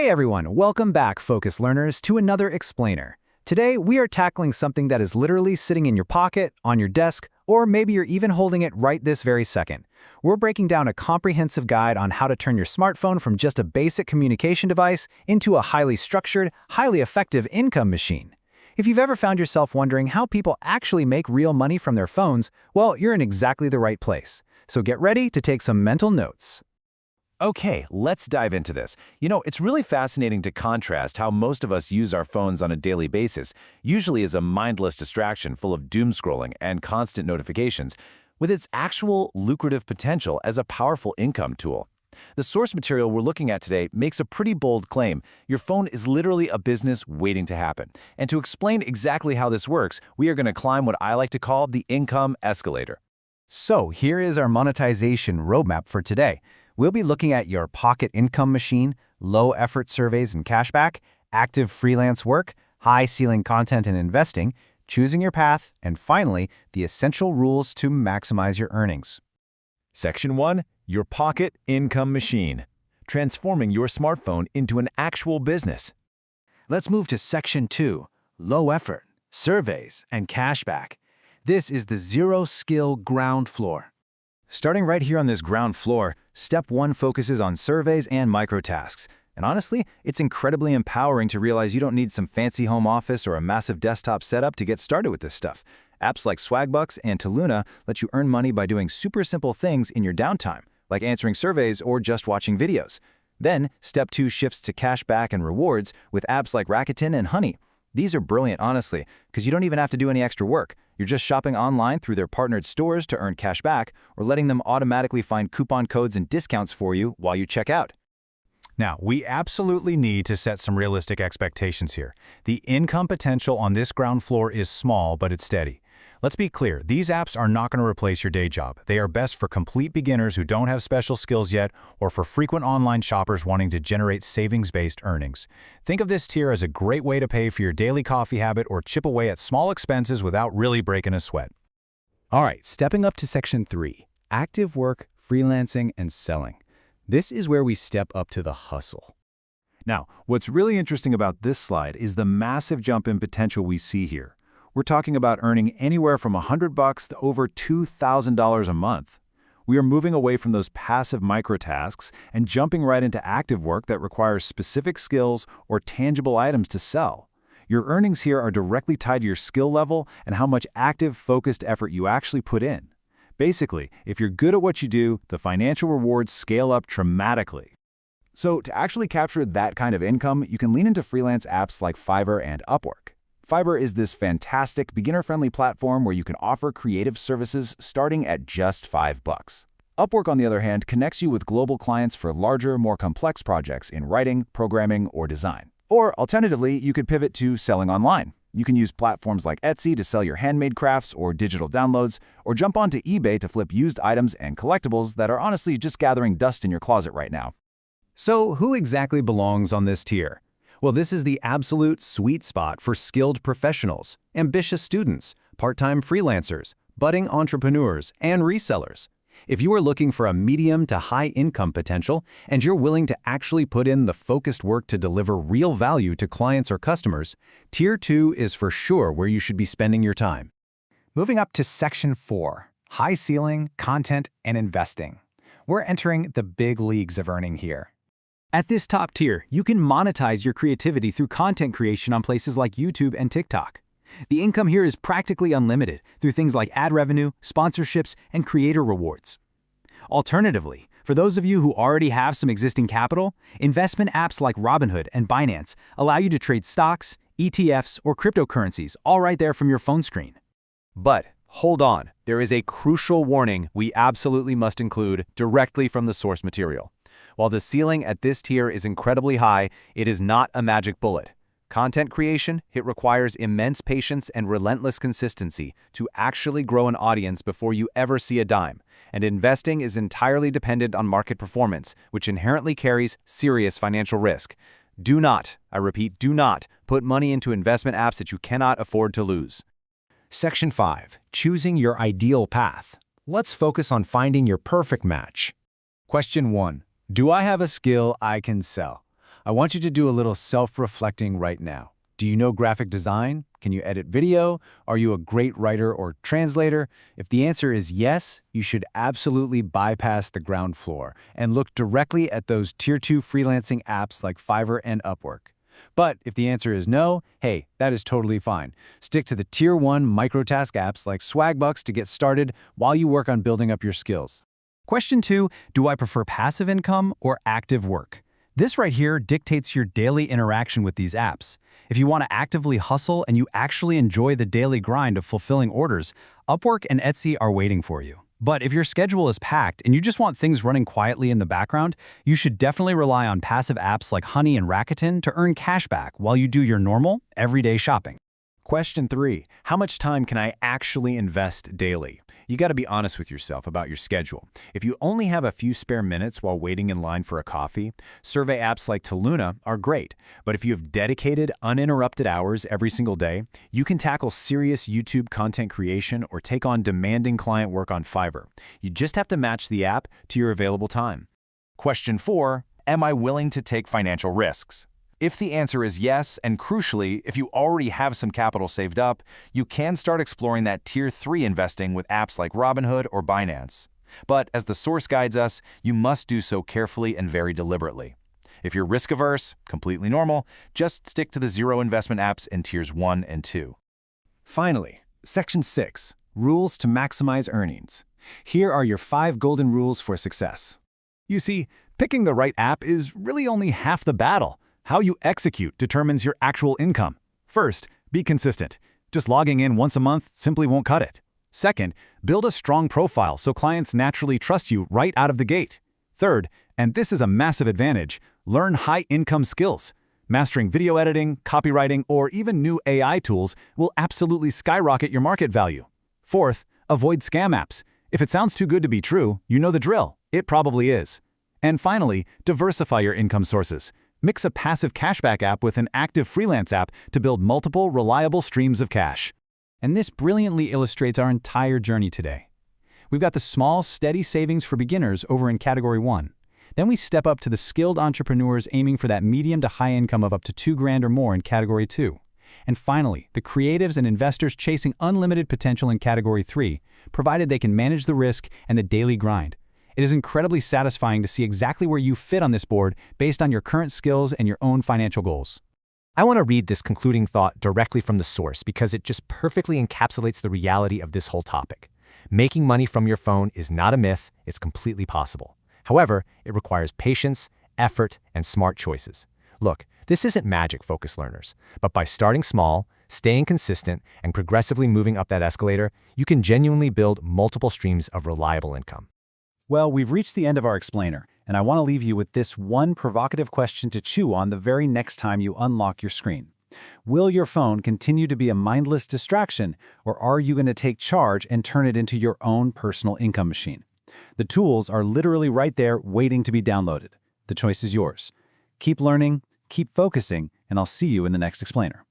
Hey everyone, welcome back, Focus Learners, to another explainer. Today, we are tackling something that is literally sitting in your pocket, on your desk, or maybe you're even holding it right this very second. We're breaking down a comprehensive guide on how to turn your smartphone from just a basic communication device into a highly structured, highly effective income machine. If you've ever found yourself wondering how people actually make real money from their phones, well, you're in exactly the right place. So get ready to take some mental notes. Okay, let's dive into this. It's really fascinating to contrast how most of us use our phones on a daily basis, usually as a mindless distraction full of doom scrolling and constant notifications, with its actual lucrative potential as a powerful income tool. The source material we're looking at today makes a pretty bold claim. Your phone is literally a business waiting to happen. And to explain exactly how this works, we are going to climb what I like to call the income escalator. So here is our monetization roadmap for today. We'll be looking at your pocket income machine, low-effort surveys and cashback, active freelance work, high-ceiling content and investing, choosing your path, and finally, the essential rules to maximize your earnings. Section 1. Your pocket income machine. Transforming your smartphone into an actual business. Let's move to Section 2, low-effort, surveys and cashback. This is the zero-skill ground floor. Starting right here on this ground floor, Step 1 focuses on surveys and microtasks. And honestly, it's incredibly empowering to realize you don't need some fancy home office or a massive desktop setup to get started with this stuff. Apps like Swagbucks and Taluna let you earn money by doing super simple things in your downtime, like answering surveys or just watching videos. Then, Step 2 shifts to cashback and rewards with apps like Rakuten and Honey. These are brilliant, honestly, because you don't even have to do any extra work. You're just shopping online through their partnered stores to earn cash back or letting them automatically find coupon codes and discounts for you while you check out. Now, we absolutely need to set some realistic expectations here. The income potential on this ground floor is small, but it's steady. Let's be clear, these apps are not going to replace your day job. They are best for complete beginners who don't have special skills yet or for frequent online shoppers wanting to generate savings-based earnings. Think of this tier as a great way to pay for your daily coffee habit or chip away at small expenses without really breaking a sweat. All right, stepping up to Section 3, active work, freelancing, and selling. This is where we step up to the hustle. Now, what's really interesting about this slide is the massive jump in potential we see here. We're talking about earning anywhere from $100 to over $2,000 a month. We are moving away from those passive microtasks and jumping right into active work that requires specific skills or tangible items to sell. Your earnings here are directly tied to your skill level and how much active, focused effort you actually put in. Basically, if you're good at what you do, the financial rewards scale up dramatically. So to actually capture that kind of income, you can lean into freelance apps like Fiverr and Upwork. Fiverr is this fantastic, beginner-friendly platform where you can offer creative services starting at just $5. Upwork, on the other hand, connects you with global clients for larger, more complex projects in writing, programming, or design. Or alternatively, you could pivot to selling online. You can use platforms like Etsy to sell your handmade crafts or digital downloads, or jump onto eBay to flip used items and collectibles that are honestly just gathering dust in your closet right now. So who exactly belongs on this tier? Well, this is the absolute sweet spot for skilled professionals, ambitious students, part-time freelancers, budding entrepreneurs, and resellers. If you are looking for a medium to high income potential and you're willing to actually put in the focused work to deliver real value to clients or customers, Tier 2 is for sure where you should be spending your time. Moving up to Section 4, high ceiling, content, and investing. We're entering the big leagues of earning here. At this top tier, you can monetize your creativity through content creation on places like YouTube and TikTok. The income here is practically unlimited through things like ad revenue, sponsorships, and creator rewards. Alternatively, for those of you who already have some existing capital, investment apps like Robinhood and Binance allow you to trade stocks, ETFs, or cryptocurrencies all right there from your phone screen. But hold on, there is a crucial warning we absolutely must include directly from the source material. While the ceiling at this tier is incredibly high, it is not a magic bullet. Content creation, it requires immense patience and relentless consistency to actually grow an audience before you ever see a dime. And investing is entirely dependent on market performance, which inherently carries serious financial risk. Do not, I repeat, do not put money into investment apps that you cannot afford to lose. Section 5, choosing your ideal path. Let's focus on finding your perfect match. Question 1. Do I have a skill I can sell? I want you to do a little self-reflecting right now. Do you know graphic design? Can you edit video? Are you a great writer or translator? If the answer is yes, you should absolutely bypass the ground floor and look directly at those Tier 2 freelancing apps like Fiverr and Upwork. But if the answer is no, hey, that is totally fine. Stick to the Tier 1 microtask apps like Swagbucks to get started while you work on building up your skills. Question 2, do I prefer passive income or active work? This right here dictates your daily interaction with these apps. If you want to actively hustle and you actually enjoy the daily grind of fulfilling orders, Upwork and Etsy are waiting for you. But if your schedule is packed and you just want things running quietly in the background, you should definitely rely on passive apps like Honey and Rakuten to earn cashback while you do your normal, everyday shopping. Question 3, how much time can I actually invest daily? You got to be honest with yourself about your schedule. If you only have a few spare minutes while waiting in line for a coffee, survey apps like Taluna are great. But if you have dedicated, uninterrupted hours every single day, you can tackle serious YouTube content creation or take on demanding client work on Fiverr. You just have to match the app to your available time. Question 4, am I willing to take financial risks? If the answer is yes, and crucially, if you already have some capital saved up, you can start exploring that Tier 3 investing with apps like Robinhood or Binance. But as the source guides us, you must do so carefully and very deliberately. If you're risk-averse, completely normal, just stick to the zero investment apps in Tiers 1 and 2. Finally, Section 6, Rules to Maximize Earnings. Here are your 5 golden rules for success. You see, picking the right app is really only half the battle. How you execute determines your actual income. First, be consistent. Just logging in once a month simply won't cut it. Second, build a strong profile so clients naturally trust you right out of the gate. Third, and this is a massive advantage, learn high-income skills. Mastering video editing, copywriting, or even new AI tools will absolutely skyrocket your market value. Fourth, avoid scam apps. If it sounds too good to be true, you know the drill. It probably is. And finally, diversify your income sources. Mix a passive cashback app with an active freelance app to build multiple, reliable streams of cash. And this brilliantly illustrates our entire journey today. We've got the small, steady savings for beginners over in Category 1. Then we step up to the skilled entrepreneurs aiming for that medium to high income of up to $2,000 or more in Category 2. And finally, the creatives and investors chasing unlimited potential in Category 3, provided they can manage the risk and the daily grind. It is incredibly satisfying to see exactly where you fit on this board based on your current skills and your own financial goals. I want to read this concluding thought directly from the source because it just perfectly encapsulates the reality of this whole topic. Making money from your phone is not a myth, it's completely possible. However, it requires patience, effort, and smart choices. Look, this isn't magic, focus learners, but by starting small, staying consistent, and progressively moving up that escalator, you can genuinely build multiple streams of reliable income. Well, we've reached the end of our explainer, and I want to leave you with this one provocative question to chew on the very next time you unlock your screen. Will your phone continue to be a mindless distraction, or are you going to take charge and turn it into your own personal income machine? The tools are literally right there waiting to be downloaded. The choice is yours. Keep learning, keep focusing, and I'll see you in the next explainer.